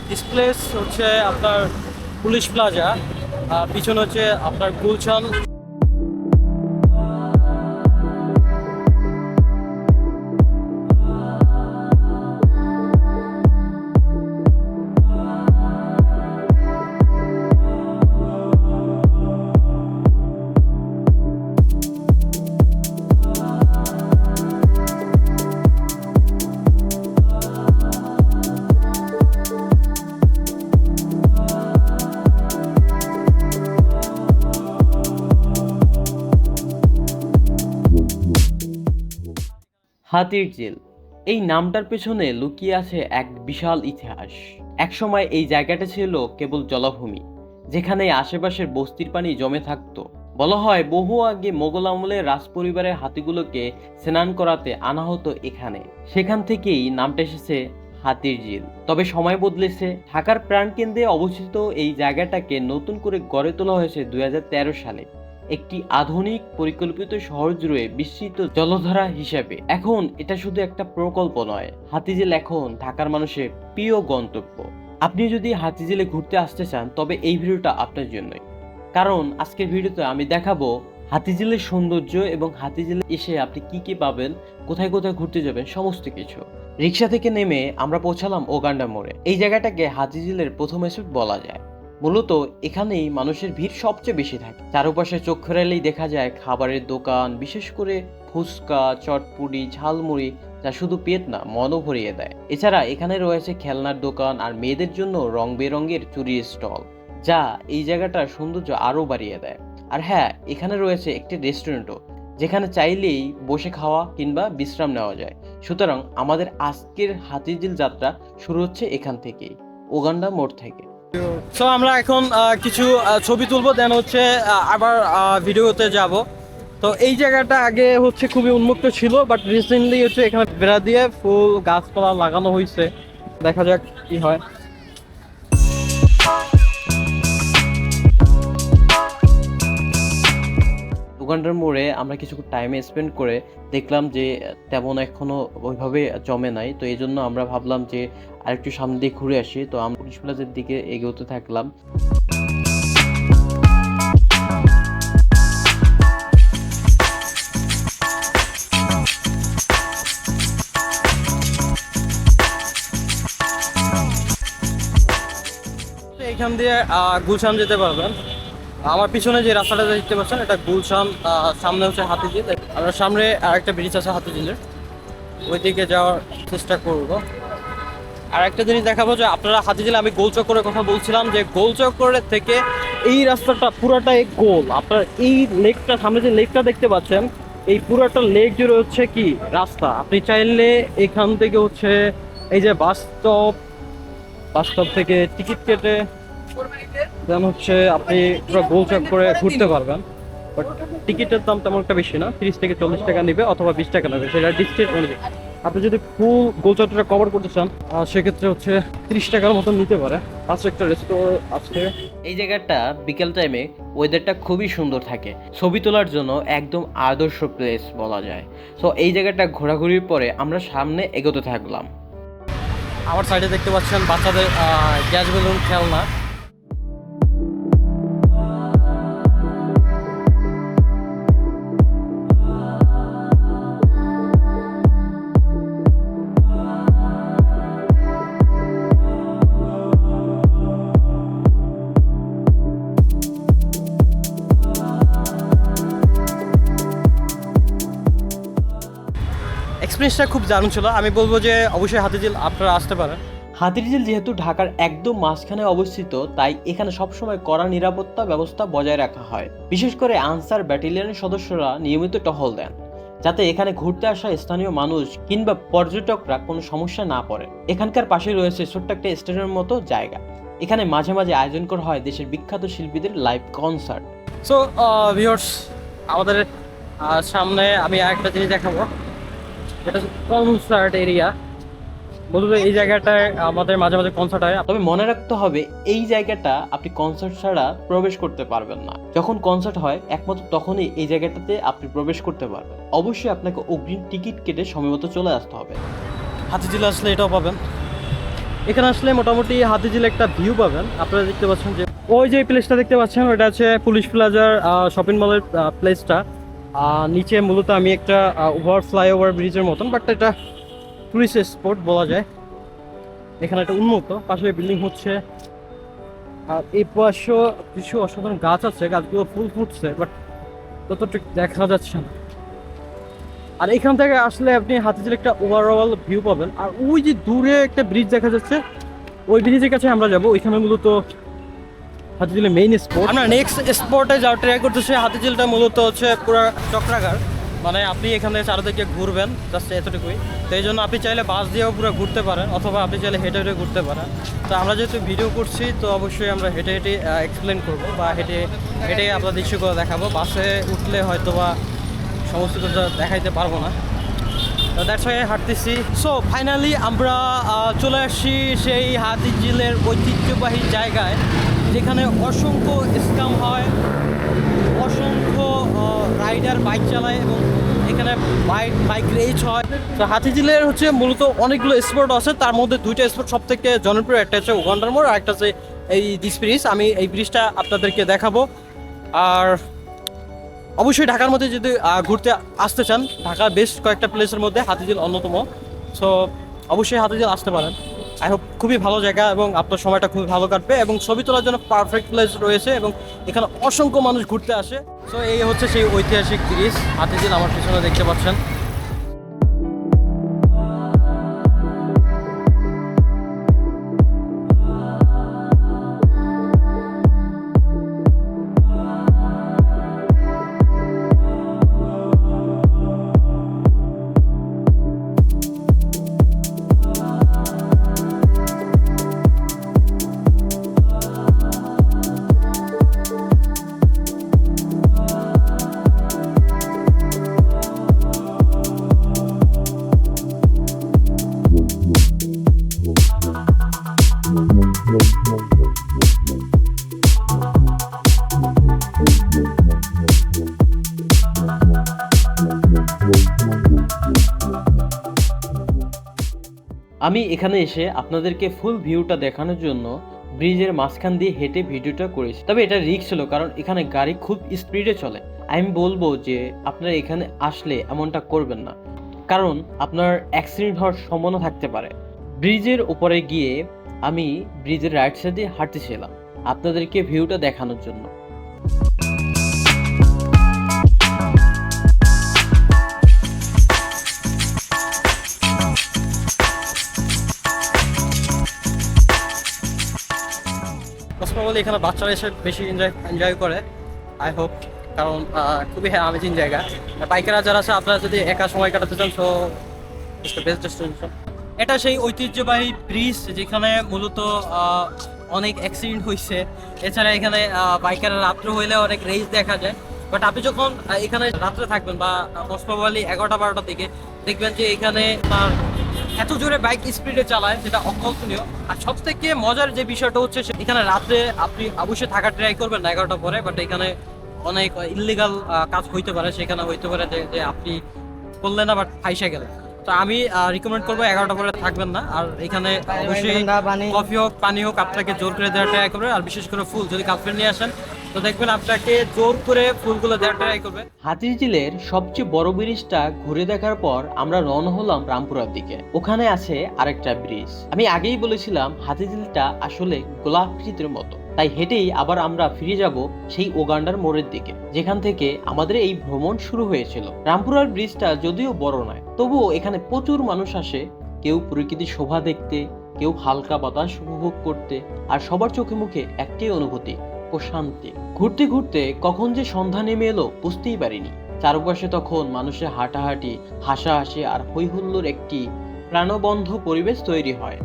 This place হচ্ছে আপনার police plaza, পিছনে হচ্ছে আপনার গুলশান। হাতির ঝিল এই নামটার পেছনে লুকিয়ে আছে এক বিশাল ইতিহাস। একসময় এই জায়গাটা ছিল কেবল জলাভূমি, যেখানে আশেপাশের বস্তির পানি জমে থাকতো। বলা হয় বহু আগে মোগল আমলে রাজপরিবারের হাতিগুলোকে স্নান করাতে আনা হতো এখানে। সেখান থেকেই নামটা এসেছে হাতির ঝিল। তবে সময় বদলেছে। ঢাকার প্রাণকেন্দ্রে অবস্থিত এই জায়গাটাকে নতুন করে গড়ে তোলা হয়েছে 2013 সালে একটি আধুনিক পরিকল্পিত শহর জুড়ে বিস্তৃত জলধারা হিসেবে। এখন এটা শুধু একটা প্রকল্প নয়, হাতিঝিল এখন ঢাকার মানুষের প্রিয় গন্তব্য। আপনি যদি হাতিঝিলে ঘুরতে আসতে চান তবে এই ভিডিওটা আপনার জন্যই। কারণ আজকের ভিডিওতে আমি দেখাবো হাতিঝিলের সৌন্দর্য এবং হাতিঝিলে এসে আপনি কি কি পাবেন, কোথায় কোথায় ঘুরতে যাবেন, সমস্ত কিছু। রিক্সা থেকে নেমে আমরা পৌঁছালাম ওগান্ডা মোড়ে। এই জায়গাটাকে হাতিঝিলের প্রথম স্পট বলা যায়। মূলত এখানেই মানুষের ভিড় সবচেয়ে বেশি থাকে। চারপাশে চোখ ফেরালেই দেখা যায় খাবারের দোকান, বিশেষ করে ফুচকা, চটপুরি, ঝালমুড়ি, যা শুধু পেট না মনও ভরিয়ে দেয়। এছাড়া এখানে রয়েছে খেলনার দোকান আর মেয়েদের জন্য রং বেরঙের চুরির স্টল, যা এই জায়গাটার সৌন্দর্য আরও বাড়িয়ে দেয়। আর হ্যাঁ, এখানে রয়েছে একটি রেস্টুরেন্টও, যেখানে চাইলেই বসে খাওয়া কিংবা বিশ্রাম নেওয়া যায়। সুতরাং আমাদের আজকের হাতিঝিল যাত্রা শুরু হচ্ছে এখান থেকেই, ওগান্ডা মোড় থেকে। সো আমরা এখন কিছু ছবি তুলবো, দেন হচ্ছে আবার ভিডিওতে যাব। তো এই জায়গাটা আগে হচ্ছে খুবই উন্মুক্ত ছিল, বাট রিসেন্টলি হচ্ছে এখানে বেড়া দিয়ে ফুল গাছপালা লাগানো হয়েছে। দেখা যাক কি হয়। উগান্ডার মোড়ে আমরা কিছু টাইম স্পেন্ড করে দেখলাম যে তেমন এখনো ওইভাবে জমে নাই। তো এই জন্য আমরা ভাবলাম যে আরেকটু সামনে দিয়ে ঘুরে আসি। তো আমরা পুলিশ প্লাজার দিকে এগোতে থাকলাম। এখান দিয়ে গুলশান যেতে পারবেন। আমার পিছনে যে রাস্তাটা দেখতে পাচ্ছেন এটা গুলশান, সামনে হচ্ছে হাতিঝিল। আমরা সামনে আরেকটা ব্রিজ আছে হাতিঝিলের, ওই দিকে যাওয়ার চেষ্টা করব। আর একটা জিনিস দেখাবো যে আপনারা হাতিঝিলে, আমি গোলচক্করের কথা বলছিলাম, যে গোলচক্করের থেকে এই রাস্তাটা পুরাটাই গোল। আপনার এই লেকটা, সামনে যে লেকটা দেখতে পাচ্ছেন, এই পুরাটা লেক জুড়ে হচ্ছে কি রাস্তা। আপনি চাইলে এখান থেকে হচ্ছে এই যে বাস স্টপ, বাস স্টপ থেকে টিকিট কেটে দেন হচ্ছে আপনি পুরো গোলচক্করে ঘুরতে পারবেন। বাট টিকিটের দাম তেমন একটা বেশি না, 30 থেকে 40 টাকা নেবে অথবা 20 টাকা নেবে, সেটা ডিস্ট্রিক্ট অনুযায়ী। আপনি যদি ফুল গোলচত্বরটা কভার করতে চান সেক্ষেত্রে হচ্ছে 30 টাকার মতন নিতে পারে। পাশে একটা রেস্টুরেন্ট আছে। এই জায়গাটা বিকেল টাইমে ওয়েদারটা খুবই সুন্দর থাকে, ছবি তোলার জন্য একদম আদর্শ প্লেস বলা যায়। সো এই জায়গাটা ঘোরাঘুরির পরে আমরা সামনে এগোতে থাকলাম। আমার সাইডে দেখতে পাচ্ছেন বাচ্চাদের গ্যাস বেলুন খেলনা। এক্সপিরিয়েন্সটা খুব দারুণ ছিল। আমি বলবো যে অবশ্যই হাতিঝিল আপনারা আসতে পারেন। হাতিরঝিল যেহেতু ঢাকার একদম মাঝখানে অবস্থিত, তাই এখানে সবসময় কড়া নিরাপত্তা ব্যবস্থা বজায় রাখা হয়। বিশেষ করে আনসার ব্যাটালিয়নের সদস্যরা নিয়মিত টহল দেন, যাতে এখানে ঘুরতে আসা স্থানীয় মানুষ কিংবা পর্যটকরা কোনো সমস্যা না পড়ে। এখানকার পাশে রয়েছে ছোট্ট একটা স্টেডিয়ামের মতো জায়গা। এখানে মাঝে মাঝে আয়োজন করা হয় দেশের বিখ্যাত শিল্পীদের লাইভ কনসার্ট। সো ভিউয়ার্স, আমাদের সামনে আমি আরেকটা জিনিস দেখাবো, এটা হচ্ছে কনসার্ট এরিয়া। বলতে এই জায়গাটায় আমাদের মাঝে মাঝে কনসার্ট হয়। তবে মনে রাখতে হবে, এই জায়গাটা আপনি কনসার্ট ছাড়া প্রবেশ করতে পারবেন না। যখন কনসার্ট হয় একমাত্র তখনই এই জায়গাটাতে আপনি প্রবেশ করতে পারবেন। অবশ্যই আপনাকে অগ্রিম টিকিট কেটে সময়মতো চলে আসতে হবে। হাতিঝিল আসলে এটাও পাবেন। এখানে আসলে মোটামুটি হাতিঝিলে একটা ভিউ পাবেন। আপনারা দেখতে পাচ্ছেন যে ওই যে প্লেসটা দেখতে পাচ্ছেন, ওটা হচ্ছে পুলিশ প্লাজার শপিং মলের প্লেসটা। নিচে মূলত আমি একটা ওভার ফ্লাইওভার ব্রিজের মতন, বাট এটা টুরিস্ট স্পট বলা যায়। এখানে একটা উন্মুক্ত পাশে বিল্ডিং হচ্ছে, আর এই পাশে কিছু অসাধারণ গাছ আছে, গাছগুলো ফুল ফুটছে বাট ততটুকু দেখা যাচ্ছে না। আর এখান থেকে আসলে আপনি হাতিঝিল একটা ওভারঅল ভিউ পাবেন। আর ওই যে দূরে একটা ব্রিজ দেখা যাচ্ছে, ওই ব্রিজের কাছে আমরা যাবো। ওইখানে মূলত হাতিঝিলের মেইন স্পট। আমরা নেক্সট স্পটে যাওয়ার ট্রাই করতেছি। হাতিঝিলটা মূলত হচ্ছে পুরো চক্রাকার, মানে আপনি এখানে চারদিকে ঘুরবেন, জাস্ট এতটুকুই। তো এই জন্য আপনি চাইলে বাস দিয়েও পুরো ঘুরতে পারেন, অথবা আপনি চাইলে হেঁটে হেঁটে ঘুরতে পারেন। তো আমরা যেহেতু ভিডিও করছি, তো অবশ্যই আমরা হেঁটে হেঁটে এক্সপ্লেন করবো, বা হেঁটে হেঁটে আপনার দৃশ্যগুলো দেখাবো। বাসে উঠলে হয়তো বা সমস্ত কিছু দেখাইতে পারবো না, দ্যাটস ওয়াই হাঁটতেছি। সো ফাইনালি আমরা চলে আসছি সেই হাতিঝিলের ঐতিহ্যবাহী জায়গায়, যেখানে অসংখ্য স্ক্যাম হয়, অসংখ্য রাইডার বাইক চালায়, এবং এখানে বাইক রেস হয়। তো হাতিঝিলের হচ্ছে মূলত অনেকগুলো স্পট আছে, তার মধ্যে দুইটা স্পট সব থেকে জনপ্রিয়। একটা হচ্ছে উগান্ডার মোড়, আর একটা হচ্ছে এই দিস ব্রিজ। আমি এই ব্রিজটা আপনাদেরকে দেখাবো। আর অবশ্যই ঢাকার মধ্যে যদি ঘুরতে আসতে চান, ঢাকার বেশ কয়েকটা প্লেসের মধ্যে হাতিঝিল অন্যতম। সো অবশ্যই হাতিঝিল আসতে পারেন। আই হোপ খুবই ভালো জায়গা, এবং আপনার সময়টা খুবই ভালো কাটবে, এবং ছবি তোলার জন্য পারফেক্ট প্লেস রয়েছে, এবং এখানে অসংখ্য মানুষ ঘুরতে আসে। সো এই হচ্ছে সেই ঐতিহাসিক ব্রিজ হাতিঝিল, আমার পিছনে দেখতে পাচ্ছেন। আমি এখানে এসে আপনাদেরকে ফুল ভিউটা দেখানোর জন্য ব্রিজের মাঝখান দিয়ে হেঁটে ভিডিওটা করেছি। তবে এটা রিস্ক ছিল, কারণ এখানে গাড়ি খুব স্পিডে চলে। আমি বলবো যে আপনারা এখানে আসলে এমনটা করবেন না, কারণ আপনার অ্যাক্সিডেন্ট হওয়ার সম্ভাবনা থাকতে পারে। ব্রিজের উপরে গিয়ে আমি ব্রিজের রাইট সাইডে হাঁটতেছিলাম আপনাদেরকে ভিউটা দেখানোর জন্য। বলি এখানে বাচ্চারা এসে বেশি এনজয় করে, আই হোপ, কারণ খুবই অ্যামেজিং জায়গা। বাইকাররা যারা আছে, আপনারা যদি একা সময় কাটাতে চান, সো বেস্ট ডেস্টিনেশন। এটা সেই ঐতিহ্যবাহী ব্রিজ যেখানে মূলত অনেক অ্যাক্সিডেন্ট হয়েছে। এছাড়া এখানে বাইকাররা রাত্রে হইলে অনেক রেস দেখা যায়। বাট আপনি যখন এখানে রাত্রে থাকবেন, বা মোস্ট প্রবাবলি 11টা-12টার দিকে, দেখবেন যে এখানে তার এত জোরে বাইক স্পিডে চালায়, যেটা অকল্পনীয়। আর সব থেকে মজার যে বিষয়টা হচ্ছে, এখানে রাত্রে আপনি অবশ্যই থাকার ট্রাই করবেন না 11টার পরে। বাট এখানে অনেক ইললিগাল কাজ হইতে পারে, সেখানে হইতে পারে যে আপনি করলেন না বাট ফাইসে গেলেন। তো আমি রিকমেন্ড করবো 11টার পরে থাকবেন না। আর এখানে অবশ্যই কফি হোক, পানি হোক, আপনাকে জোর করে দেওয়ার ট্রাই করবে। আর বিশেষ করে ফুল, যদি গার্লফ্রেন্ড নিয়ে আসেন, তো দেখবেন আপনাকে জোর করে ফুলগুলো দেওয়ার ট্রাই করবে। হাতিঝিলের সবচেয়ে বড় ব্রিজটা ঘুরে দেখার পর আমরা রওনা হলাম রামপুরার দিকে। ওখানে আছে আরেকটা ব্রিজ। আমি আগেই বলেছিলাম হাতিঝিলটা আসলে গোলাকৃতির মতো, তাই হেঁটেই আবার আমরা ফিরে যাব সেই ওগান্ডার মোড়ের দিকে, যেখান থেকে আমাদের এই ভ্রমণ শুরু হয়েছিল। রামপুরার ব্রিজটা যদিও বড় নয়, তবুও এখানে প্রচুর মানুষ আসে, কেউ প্রকৃতির শোভা দেখতে, কেউ হালকা বাতাস উপভোগ করতে, আর সবার চোখে মুখে একটাই অনুভূতি, প্রশান্তি। ঘুরতে ঘুরতে কখন যে সন্ধ্যা নেমে এলো বুঝতেই পারিনি। চারপাশে তখন মানুষের হাঁটাহাঁটি, হাসাহাসি আর হৈ হুল্লোড় একটি প্রাণবন্ধ পরিবেশ তৈরি হয়।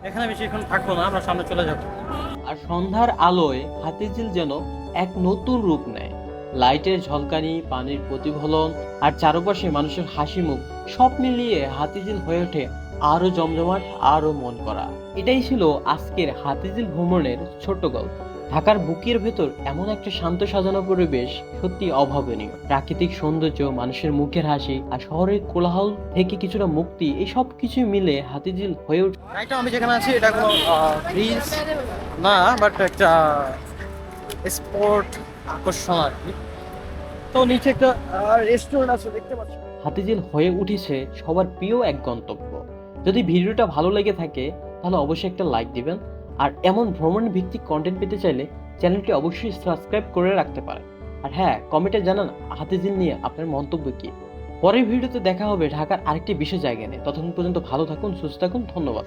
এখানে বেশিক্ষণ থাকবো না, আমরা সামনে চলে যাবো। আর সন্ধ্যার আলোয় হাতিঝিল যেন এক নতুন রূপ নেয়। লাইটের ঝলকানি, পানির প্রতিফলন, আর চারপাশে মানুষের হাসি মুখ, সব মিলিয়ে হাতিঝিল হয়ে ওঠে আরো জমজমাট, আরো মন করা। এটাই ছিল আজকের হাতিঝিল ভ্রমণের ছোট্ট গল্প। ঢাকার বুকের ভেতর এমন একটা শান্ত সাজানো পরিবেশ সত্যি অভাবনীয়। প্রাকৃতিক সৌন্দর্য, মানুষের মুখের হাসি আর শহরের কোলাহল থেকে কিছুটা মুক্তি, এই সব কিছুই মিলে হাতিঝিল হয়ে ওঠে। রাইট আমি যেখানে আছি এটা কোনো ব্রিজ না, বাট একটা স্পোর্ট আকর্ষণ আর কি। তো নিচে একটা রেস্টুরেন্ট আছে দেখতে পাচ্ছি। হাতিঝিল হয়ে উঠেছে সবার প্রিয় এক গন্তব্য। যদি ভিডিওটা ভালো লেগে থাকে তাহলে অবশ্যই একটা লাইক দিবেন, আর এমন ভ্রমণ ভিত্তিক কন্টেন্ট পেতে চাইলে চ্যানেলটি অবশ্যই সাবস্ক্রাইব করে রাখতে পারেন। আর হ্যাঁ, কমেন্টে জানান হাতিঝিল নিয়ে আপনার মন্তব্য কি। পরের ভিডিওতে দেখা হবে ঢাকার আরেকটি বিশেষ জায়গা নিয়ে। ততক্ষণ পর্যন্ত ভালো থাকুন, সুস্থ থাকুন, ধন্যবাদ।